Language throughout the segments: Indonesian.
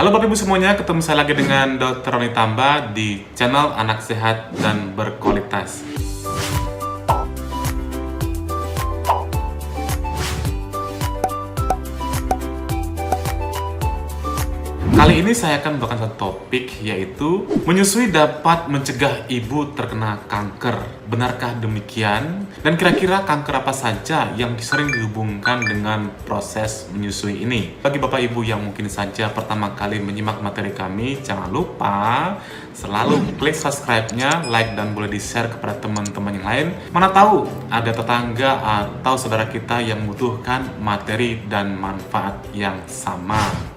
Halo Bapak Ibu semuanya, ketemu saya lagi dengan Dr. Roni Tamba di channel Anak Sehat dan Berkualitas. Kali ini saya akan membawakan satu topik, yaitu menyusui dapat mencegah ibu terkena kanker. Benarkah demikian? Dan kira-kira kanker apa saja yang sering dihubungkan dengan proses menyusui ini? Bagi Bapak Ibu yang mungkin saja pertama kali menyimak materi kami, jangan lupa selalu klik subscribe-nya, like, dan boleh di-share kepada teman-teman yang lain. Mana tahu ada tetangga atau saudara kita yang membutuhkan materi dan manfaat yang sama.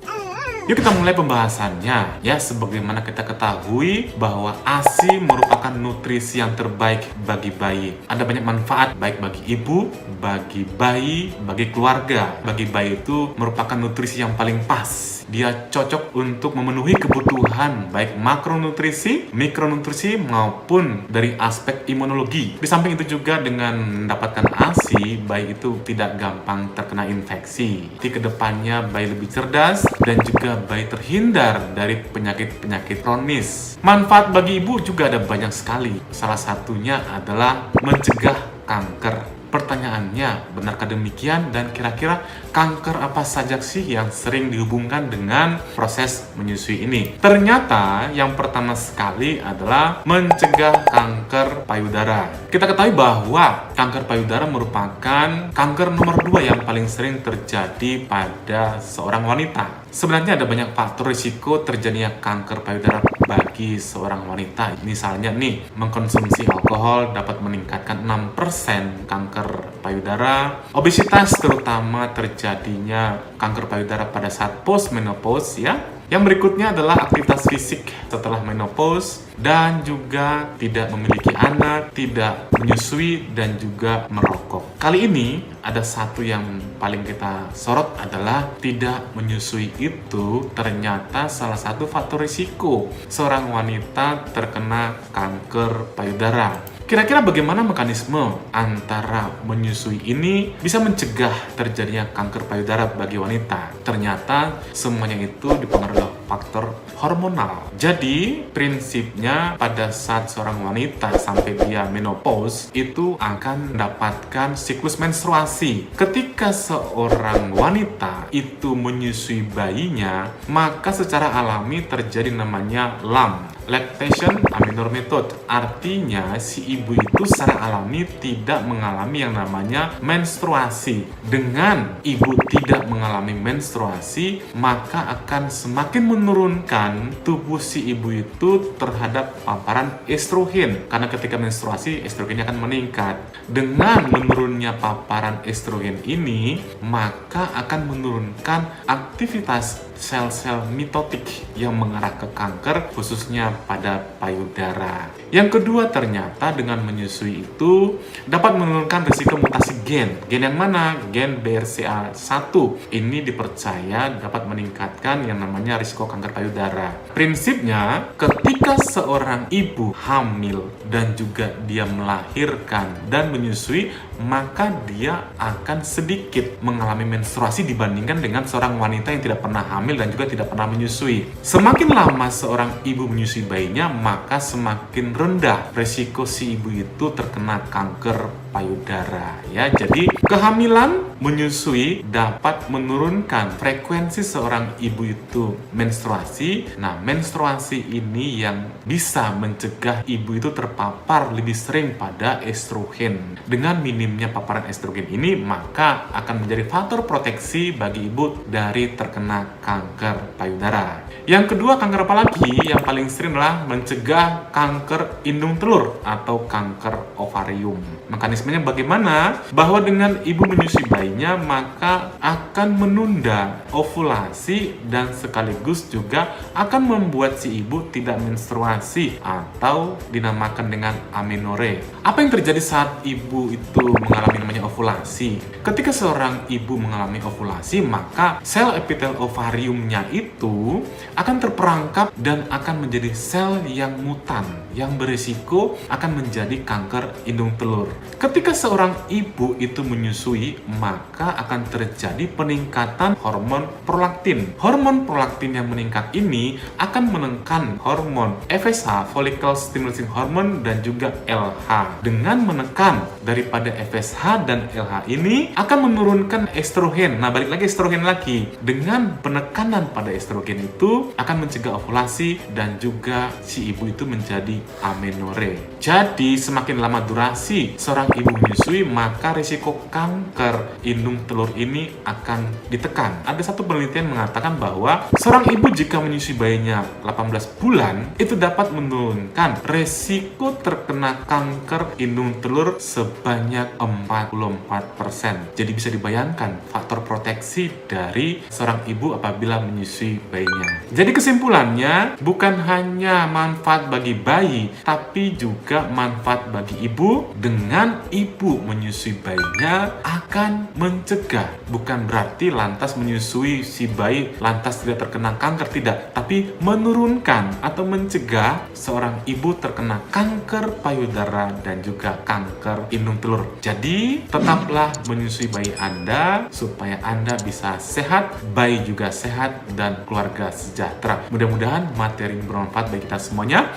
Yuk kita mulai pembahasannya. Ya, sebagaimana kita ketahui bahwa ASI merupakan nutrisi yang terbaik bagi bayi. Ada banyak manfaat baik bagi ibu, bagi bayi, bagi keluarga. Bagi bayi itu merupakan nutrisi yang paling pas. Dia cocok untuk memenuhi kebutuhan baik makronutrisi, mikronutrisi maupun dari aspek imunologi. Di samping itu juga dengan mendapatkan ASI, bayi itu tidak gampang terkena infeksi. Di kedepannya bayi lebih cerdas dan juga bayi terhindar dari penyakit-penyakit kronis. Manfaat bagi ibu juga ada banyak sekali. Salah satunya adalah mencegah kanker. Pertanyaannya, benarkah demikian? Dan kira-kira kanker apa saja sih yang sering dihubungkan dengan proses menyusui ini? Ternyata yang pertama sekali adalah mencegah kanker payudara. Kita ketahui bahwa kanker payudara merupakan kanker nomor 2 yang paling sering terjadi pada seorang wanita. Sebenarnya ada banyak faktor risiko terjadinya kanker payudara bagi seorang wanita. Misalnya nih, mengkonsumsi alkohol dapat meningkatkan 6% kanker payudara. Obesitas terutama terjadinya kanker payudara pada saat postmenopause ya. Yang berikutnya adalah aktivitas fisik setelah menopause dan juga tidak memiliki anak, tidak menyusui dan juga merokok. Kali ini ada satu yang paling kita sorot adalah tidak menyusui itu ternyata salah satu faktor risiko seorang wanita terkena kanker payudara. Kira-kira bagaimana mekanisme antara menyusui ini bisa mencegah terjadinya kanker payudara bagi wanita? Ternyata semuanya itu dipengaruhi oleh faktor hormonal. Jadi prinsipnya pada saat seorang wanita sampai dia menopause itu akan mendapatkan siklus menstruasi. Ketika seorang wanita itu menyusui bayinya, maka secara alami terjadi namanya LAM, lactation aminor method. Artinya si ibu itu secara alami tidak mengalami yang namanya menstruasi. Dengan ibu tidak mengalami menstruasi, maka akan semakin menurunkan tubuh si ibu itu terhadap paparan estrogen. Karena ketika menstruasi, estrogennya akan meningkat. Dengan menurunnya paparan estrogen ini, maka akan menurunkan aktivitas sel-sel mitotik yang mengarah ke kanker, khususnya pada payudara. Yang kedua, ternyata dengan menyusui itu dapat menurunkan risiko mutasi gen. Gen yang mana? Gen BRCA1. Ini dipercaya dapat meningkatkan yang namanya risiko kanker payudara. Prinsipnya, ketika seorang ibu hamil dan juga dia melahirkan dan menyusui, maka dia akan sedikit mengalami menstruasi dibandingkan dengan seorang wanita yang tidak pernah hamil dan juga tidak pernah menyusui. Semakin lama seorang ibu menyusui bayinya, maka semakin rendah resiko si ibu itu terkena kanker payudara ya. Jadi kehamilan menyusui dapat menurunkan frekuensi seorang ibu itu menstruasi. Nah, menstruasi ini yang bisa mencegah ibu itu terpapar lebih sering pada estrogen. Dengan minimnya paparan estrogen ini, maka akan menjadi faktor proteksi bagi ibu dari terkena kanker payudara. Yang kedua, kanker apa lagi? Yang paling sering adalah mencegah kanker indung telur atau kanker ovarium. Mekanismenya bagaimana? Bahwa dengan ibu menyusui bayinya, maka akan menunda ovulasi dan sekaligus juga akan membuat si ibu tidak menstruasi atau dinamakan dengan amenore. Apa yang terjadi saat ibu itu mengalami namanya ovulasi? Ketika seorang ibu mengalami ovulasi, maka sel epitel ovariumnya itu akan terperangkap dan akan menjadi sel yang mutan, yang berisiko akan menjadi kanker indung telur. Ketika seorang ibu itu menyusui, maka akan terjadi peningkatan hormon prolaktin. Hormon prolaktin yang meningkat ini akan menekan hormon FSH, follicle stimulating hormone, dan juga LH. Dengan menekan daripada FSH dan LH ini akan menurunkan estrogen. Nah, balik lagi estrogen lagi. Dengan penekanan pada estrogen itu akan mencegah ovulasi dan juga si ibu itu menjadi amenore. Jadi semakin lama durasi seorang ibu menyusui, maka risiko kanker indung telur ini akan ditekan. Ada satu penelitian mengatakan bahwa seorang ibu jika menyusui bayinya 18 bulan itu dapat menurunkan risiko terkena kanker indung telur sebanyak 44%. Jadi bisa dibayangkan faktor proteksi dari seorang ibu apabila menyusui bayinya. Jadi kesimpulannya, bukan hanya manfaat bagi bayi, tapi juga manfaat bagi ibu. Dengan ibu menyusui bayinya akan mencegah, bukan berarti lantas menyusui si bayi lantas tidak terkena kanker, tidak, tapi menurunkan atau mencegah seorang ibu terkena kanker payudara dan juga kanker indung telur. Jadi tetaplah menyusui bayi Anda supaya Anda bisa sehat, bayi juga sehat, dan keluarga sejahtera. Mudah-mudahan materi bermanfaat bagi kita semuanya.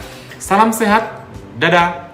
Salam sehat, dadah!